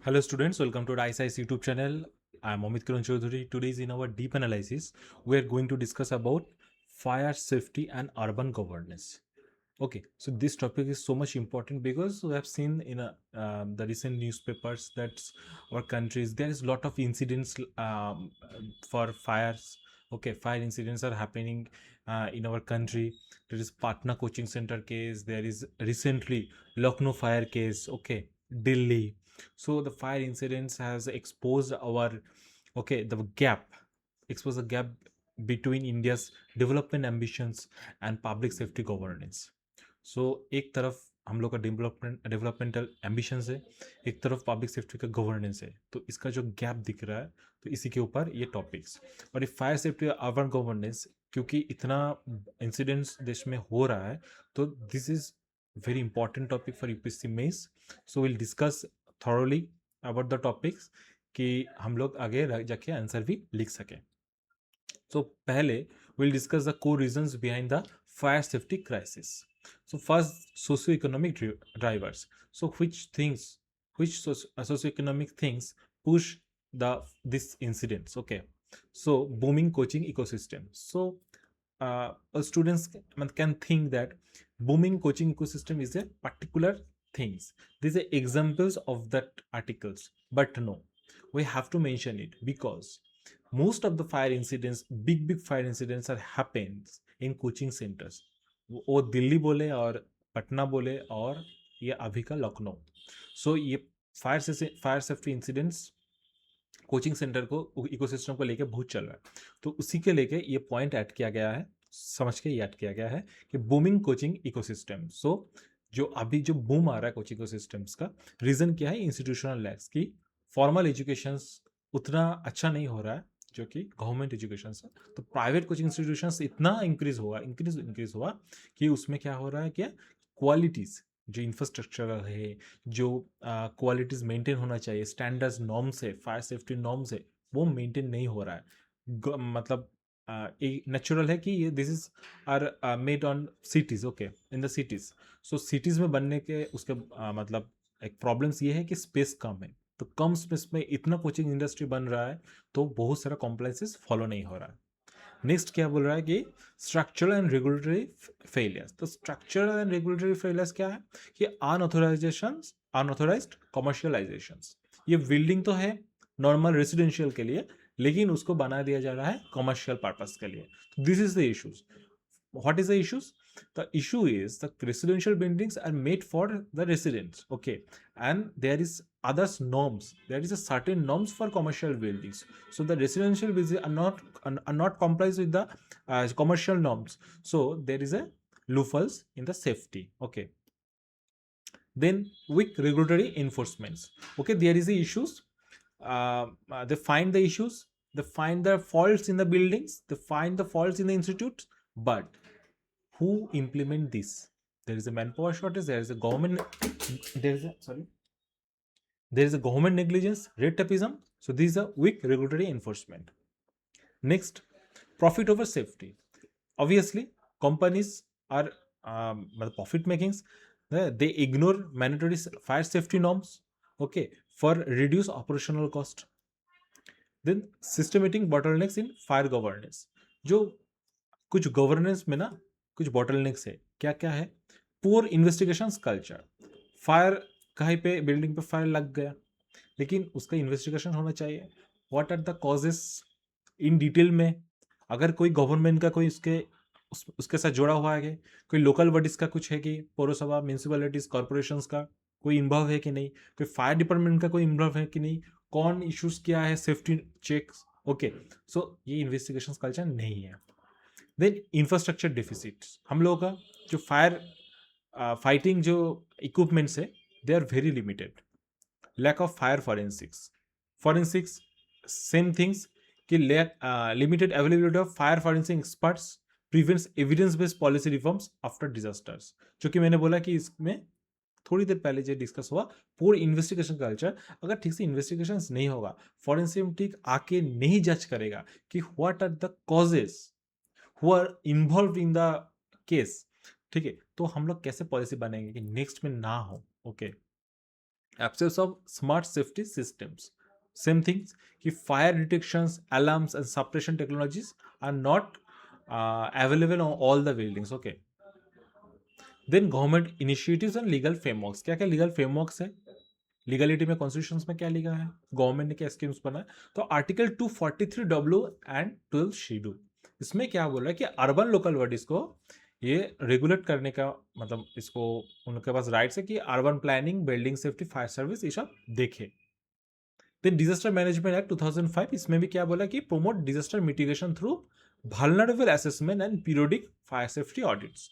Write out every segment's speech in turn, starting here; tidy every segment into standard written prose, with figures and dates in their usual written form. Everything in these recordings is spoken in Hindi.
Hello students, welcome to the ICIS YouTube channel. I am Amit Kiran Chaudhary. Today is in our deep analysis, we are going to discuss about fire safety and urban governance. Okay, so this topic is so much important because we have seen in the recent newspapers that our countries there is lot of incidents for fires. Okay, fire incidents are happening in our country. There is Patna coaching center case. There is recently Lucknow fire case. Okay, Delhi. So the fire incidents has exposed our exposed the gap between India's development ambitions and public safety governance. सो एक तरफ हम लोग का डेवलपमेंटल एम्बिशंस है, एक तरफ पब्लिक सेफ्टी का गवर्नेंस है, तो इसका जो गैप दिख रहा है तो इसी के ऊपर ये टॉपिक्स और ये फायर सेफ्टी अर्बन गवर्नेंस क्योंकि इतना इंसिडेंट्स देश में हो रहा है तो this is very important topic for UPSC mains. So will discuss thoroughly about the topics कि हम लोग आगे जाके आंसर भी लिख सकें. So पहले we'll discuss the core reasons behind the fire safety crisis. So first, socioeconomic drivers. So which socioeconomic things push this incidents? Okay. So booming coaching ecosystem. So students can think that booming coaching ecosystem is a particular things. These are examples of that articles, but no, we have to mention it because most of the fire incidents, big fire incidents are happens in coaching centers. वो दिल्ली बोले और पटना बोले और ये अभी का लखनऊ. सो ये fire safety incidents coaching centre को इकोसिस्टम को लेके बहुत चल रहा है, तो उसी के लेके ये पॉइंट ऐड किया गया है, समझ के ये ऐड किया गया है कि बूमिंग कोचिंग इकोसिस्टम. सो जो अभी जो बूम आ रहा है कोचिंग इकोसिस्टम्स का रीजन क्या है? इंस्टीट्यूशनल लैक्स की फॉर्मल एजुकेशन उतना अच्छा नहीं हो रहा है जो कि गवर्नमेंट एजुकेशन है. तो प्राइवेट कोचिंग इंस्टीट्यूशन इतना इंक्रीज हुआ कि उसमें क्या हो रहा है, क्या क्वालिटीज जो इंफ्रास्ट्रक्चर है, जो क्वालिटीज मेंटेन होना चाहिए, स्टैंडर्ड्स नॉर्म्स है, फायर सेफ्टी नॉर्म्स है, वो मेंटेन नहीं हो रहा है. मतलब नेचुरल है कि ये this is are made on cities. Okay, in the cities. So cities में बनने के उसके मतलब एक प्रॉब्लम्स ये है कि स्पेस कम है, तो कम स्पेस में इतना कोचिंग इंडस्ट्री बन रहा है तो बहुत सारा कॉम्प्लाइंसेस फॉलो नहीं हो रहा है. नेक्स्ट क्या बोल रहा है कि स्ट्रक्चरल एंड रेगुलेटरी फेलियर्स. तो स्ट्रक्चरल एंड रेगुलेटरी फेलियर्स क्या है कि अनऑथोराइज्ड कमर्शियलाइजेशन. ये बिल्डिंग तो है नॉर्मल रेसिडेंशियल के लिए, लेकिन उसको बना दिया जा रहा है कमर्शियल पर्पस के लिए. This is the issues. What is the issues? The issue is the residential buildings are made for the residents. Okay, and there is others norms. There is a certain norms for commercial buildings. So the residential buildings are not complies with the commercial norms. So there is a loopholes in the safety. Okay. Then weak regulatory enforcements. Okay, there is the issues. They find the issues. They find the faults in the buildings. They find the faults in the institutes. But who implement this? There is a manpower shortage. There is a government negligence, red tapeism. So these are weak regulatory enforcement. Next, profit over safety. Obviously companies are profit makings. They ignore mandatory fire safety norms, okay, for reduce operational cost. Then systematic bottlenecks in fire governance. जो कुछ गवर्नेंस में ना कुछ बॉटलनेक्स है. क्या क्या है? Poor investigation culture. फायर कहीं पे बिल्डिंग पे फायर लग गया, लेकिन उसका इन्वेस्टिगेशन होना चाहिए. What are the causes in detail में. अगर कोई गवर्नमेंट का कोई उसके साथ जुड़ा हुआ है, कोई लोकल बॉडीज का कुछ है कि पौरसभा, म्यूनसिपैलिटीज, कॉर्पोरेशंस का कोई इन्वॉल्व है कि नहीं, कोई फायर डिपार्टमेंट का कोई इन्वॉल्व है कि नहीं, कौन इश्यूज क्या है, सेफ्टी चेक्स. ओके, सो ये इन्वेस्टिगेशन कल्चर नहीं है. Then infrastructure deficit. हम लोगों का जो फायर फाइटिंग जो इक्विपमेंट्स है they are very limited. Lack of fire forensics same things कि limited availability of fire forensic experts prevents evidence based policy reforms after disasters. जो कि मैंने बोला कि इसमें थोड़ी देर पहले जो डिस्कस हुआ, पूरी इन्वेस्टिगेशन कल्चर अगर ठीक से इन्वेस्टिगेशन नहीं होगा, फॉरेंसिक आके नहीं जज करेगा कि what are the causes who are involved in the case, ठीक है, तो हम लोग कैसे पॉलिसी बनाएंगे कि नेक्स्ट में ना हो. Okay, absence of smart safety systems. Same things कि fire detections, alarms and suppression technologies are not available on all the buildings. Okay. Then government initiatives and legal frameworks. क्या क्या legal frameworks है? लीगलिटी में कॉन्स्टिट्यूशन में क्या लिखा है, गवर्नमेंट ने क्या स्कीम्स बनाया, तो आर्टिकल 243 एंड 12 शेड्यूल, इसमें क्या बोल रहा है कि अर्बन लोकल बॉडीज को ये रेगुलेट करने का मतलब इसको उनके पास राइट्स है कि urban planning, building safety, fire service ये सब देखे। देन डिजास्टर मैनेजमेंट एक्ट 2005, इसमें भी क्या बोला कि promote disaster mitigation through vulnerable assessment and periodic fire safety audits.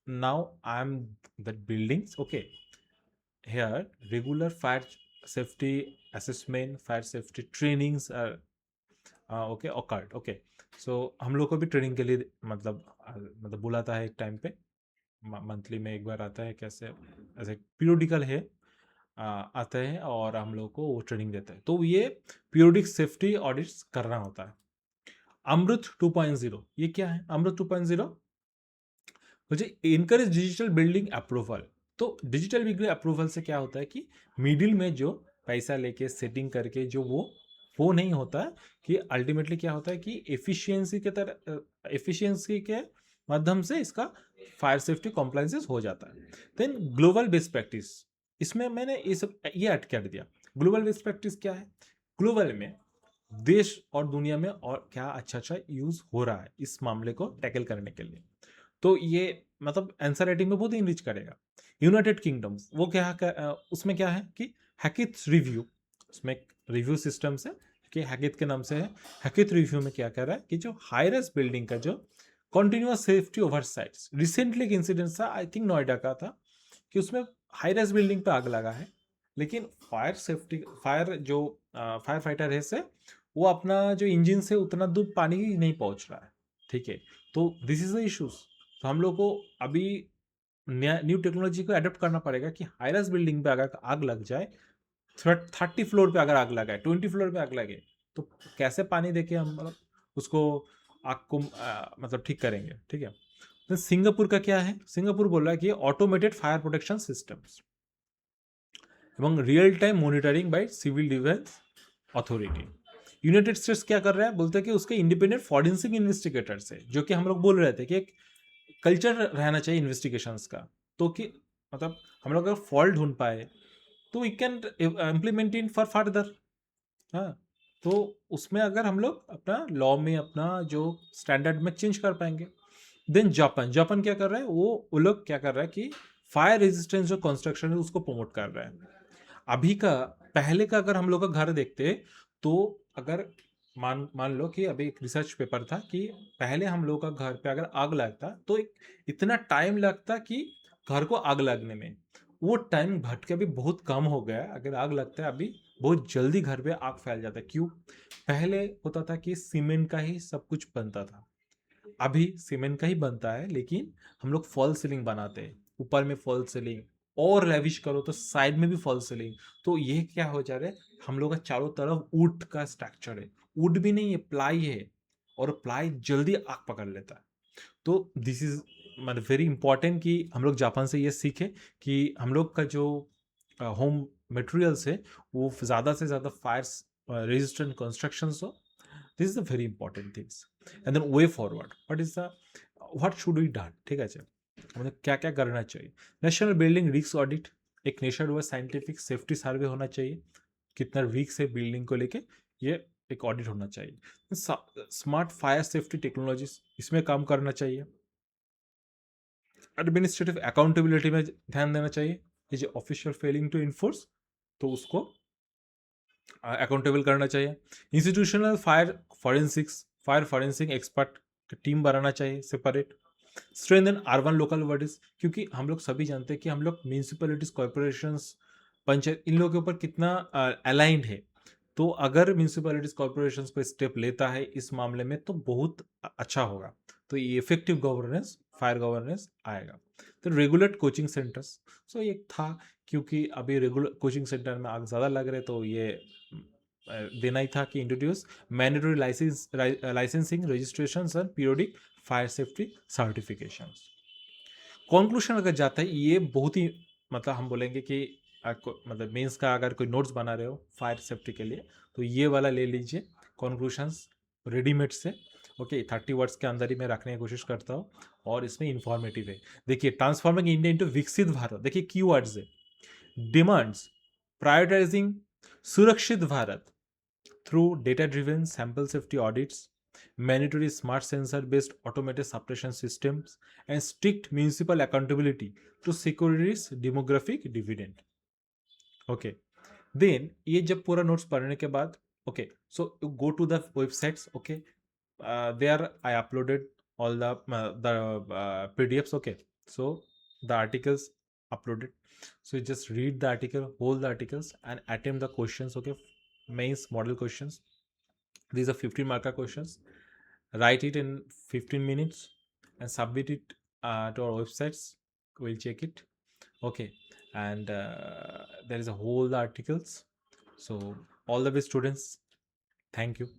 Now I am that buildings, okay, here regular fire safety assessment, fire safety trainings are okay occurred. Okay, so हम लोग को भी ट्रेनिंग के लिए मतलब बुलाता है एक टाइम पे, मंथली में एक बार आता है, कैसे ऐसे पीरियोडिकल है, आता है और हम लोग को वो ट्रेनिंग देता है, तो ये पीरियोडिक सेफ्टी ऑडिट्स करना होता है। अमृत 2.0, ये क्या है अमृत 2.0? मुझे इनकरेज डिजिटल बिल्डिंग अप्रूवल। तो डिजिटल बिल्डिंग अप्रूवल से क्या होता है कि मिडिल में जो पैसा लेके सेटिंग करके जो वो नहीं होता है, कि अल्टीमेटली क्या होता है कि एफिशिएंसी के माध्यम से इसका फायर सेफ्टी कॉम्प्लाइंसेस हो जाता है। देन ग्लोबल बेस्ट प्रैक्टिस, इसमें मैंने ये ऐड कर दिया। ग्लोबल बेस्ट प्रैक्टिस क्या है? ग्लोबल में देश और दुनिया में और क्या अच्छा अच्छा यूज हो रहा है इस मामले को टैकल करने के लिए, तो ये मतलब आंसर राइटिंग में बहुत इंरिच करेगा। यूनाइटेड किंगडम, वो उसमें क्या है कि हैकिथ रिव्यू, उसमें एक रिव्यू सिस्टम है कि हैकिथ के नाम से है। हैकिथ रिव्यू में क्या कर रहा है कि जो हाईराइज बिल्डिंग का जो कॉन्टिन्यूअस सेफ्टी ओवरसाइट्स, रिसेंटली एक इंसिडेंट था आई थिंक नोएडा का था, कि उसमें हाईराइज बिल्डिंग पे आग लगा है, लेकिन फायर फाइटर है से वो अपना जो इंजन से उतना दूर पानी ही नहीं पहुंच रहा है। ठीक है, तो दिस इज द इश्यूज। तो हम लोग को अभी न्यू टेक्नोलॉजी को अडॉप्ट करना पड़ेगा कि हाईराइज बिल्डिंग पे अगर आग लग जाए, 30 फ्लोर पे अगर आग लगाए, 20 फ्लोर पे आग लगे, तो कैसे पानी देके हम मतलब उसको आग को मतलब ठीक करेंगे। ठीक है, तो सिंगापुर का क्या है? सिंगापुर बोल रहा है कि ऑटोमेटेड फायर प्रोटेक्शन सिस्टम्स एवं real time monitoring by civil defence authority. United States क्या कर रहा है? बोलते हैं कि उसके इंडिपेंडेंट फॉरेंसिक इन्वेस्टिगेटर्स है, जो कि हम लोग बोल रहे थे कि एक कल्चर रहना चाहिए इन्वेस्टिगेशंस का, तो कि मतलब हम लोग अगर फॉल्ट ढूंढ पाए तो we can implement in for further. हाँ, तो उसमें अगर हम लोग अपना लॉ में अपना जो स्टैंडर्ड में चेंज कर पाएंगे। देन जापान, जापान क्या कर रहा है? वो लोग क्या कर रहा है कि फायर रेजिस्टेंस जो कंस्ट्रक्शन है उसको प्रमोट कर रहा है। अभी का पहले का अगर हम लोग का घर देखते, तो अगर मान मान लो कि अभी एक रिसर्च पेपर था कि पहले हम लोग का घर पे अगर आग लगता तो इतना टाइम लगता कि घर को आग लगने में, वो टाइम घट के अभी बहुत कम हो गया है। अगर आग लगता है अभी बहुत जल्दी घर पे आग फैल जाता है। क्यों? पहले होता था कि सीमेंट का ही सब कुछ बनता था, अभी सीमेंट का ही बनता है, लेकिन हम लोग फॉल सीलिंग बनाते हैं, ऊपर में फॉल सीलिंग, और लेविश करो तो साइड में भी फॉल सीलिंग। तो ये क्या हो जा रहा है, हम लोग का चारों तरफ वुड का स्ट्रक्चर है, वुड भी नहीं है, प्लाई है, और प्लाई जल्दी आग पकड़ लेता है। तो दिस इज मतलब वेरी इंपॉर्टेंट कि हम लोग जापान से ये सीखे कि हम लोग का जो होम मटेरियल्स है वो ज़्यादा से ज़्यादा फायर रेजिस्टेंट कंस्ट्रक्शंस हो। This is the very important things. And then way forward, what should be done. ठीक है, मतलब क्या क्या करना चाहिए? नेशनल बिल्डिंग रिस्क ऑडिट, एक nationwide scientific safety survey होना चाहिए, कितना रिस्क है बिल्डिंग को लेके, ये एक ऑडिट होना चाहिए। स्मार्ट फायर सेफ्टी टेक्नोलॉजीज, इसमें काम करना चाहिए। एडमिनिस्ट्रेटिव अकाउंटेबिलिटी में ध्यान देना चाहिए, ये जो ऑफिशियल फेलिंग टू इन्फोर्स, तो उसको अकाउंटेबल करना चाहिए। Institutional fire forensic expert team बनाना चाहिए separate. Strength in urban local bodies, क्योंकि हम लोग सभी जानते हैं कि हम लोग म्यूनसिपैलिटीज, कॉर्पोरेशंस, पंचायत, इन लोगों के ऊपर कितना अलाइंड है। तो अगर म्यूनसिपैलिटीज कॉर्पोरेशंस कोई स्टेप लेता है इस मामले में तो बहुत अच्छा होगा, तो ये इफेक्टिव गवर्नेंस, फायर गवर्नेंस आएगा। तो रेगुलेट कोचिंग सेंटर्स, सो ये था, क्योंकि अभी रेगुलर कोचिंग सेंटर में आग ज़्यादा लग रहे, तो ये देना ही था कि introduce mandatory licensing, registration and periodic fire safety certification. Conclusion अगर जाता है, ये बहुत ही मतलब हम बोलेंगे कि मतलब मेंस का अगर कोई नोट्स बना रहे हो फायर सेफ्टी के लिए, तो ये वाला ले लीजिए, कॉन्क्लूशंस रेडीमेड से। ओके, 30 वर्ड्स के अंदर ही मैं रखने की कोशिश करता हूँ, और इसमें इंफॉर्मेटिव है। देखिए, ट्रांसफॉर्मिंग इंडिया इंटू विकसित भारत, देखिए की वर्ड्स है, डिमांड्स प्रायोरिटाइजिंग सुरक्षित Bharat through data-driven sample safety audits, mandatory smart sensor-based automated suppression systems, and strict municipal accountability to secure its demographic dividend. Okay. Then ये जब पूरा notes पढ़ने के बाद, okay, so you go to the websites. Okay, there I uploaded all the PDFs. Okay, so the articles uploaded. So you just read the article, hold the articles, and attempt the questions. Okay, mains model questions. These are 15 marker questions. Write it in 15 minutes and submit it to our websites. We'll check it. Okay, and there is a whole articles. So all the best, students. Thank you.